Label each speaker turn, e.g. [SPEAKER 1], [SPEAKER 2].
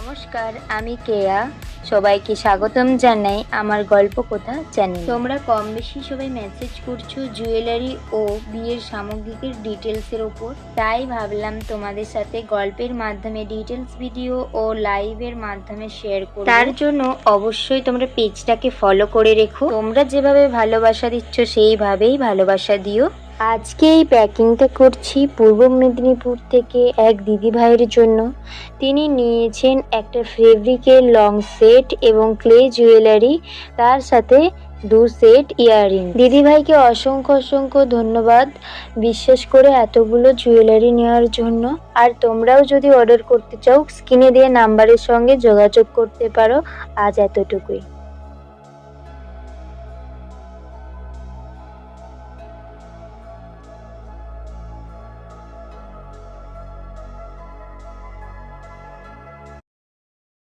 [SPEAKER 1] নমস্কার, আমি কেয়া। সবাইকে স্বাগতম জানাই আমার গল্প কথা চ্যানেল। তোমরা কম বেশি সবাই মেসেজ করছো জুয়েলারি ও বিয়ের সামগ্রিকের ডিটেলসের ওপর, তাই ভাবলাম তোমাদের সাথে গল্পের মাধ্যমে ডিটেলস ভিডিও ও লাইভের মাধ্যমে শেয়ার করব। তার জন্য অবশ্যই তোমরা পেজটাকে ফলো করে রেখো। তোমরা যেভাবে ভালোবাসা দিচ্ছ সেইভাবেই ভালোবাসা দিও। আজকে এই প্যাকিংটা করছি পূর্ব মেদিনীপুর থেকে এক দিদিভাইয়ের জন্য। তিনি নিয়েছেন একটা ফেব্রিকের লং সেট এবং ক্লে জুয়েলারি, তার সাথে 2 সেট ইয়াররিং। দিদিভাইকে অসংখ্য অসংখ্য ধন্যবাদ বিশ্বাস করে এতগুলো জুয়েলারি নেওয়ার জন্য। আর তোমরাও যদি অর্ডার করতে চাও স্ক্রিনে দেওয়া নাম্বারের সঙ্গে যোগাযোগ করতে পারো। আজ এতটুকুই।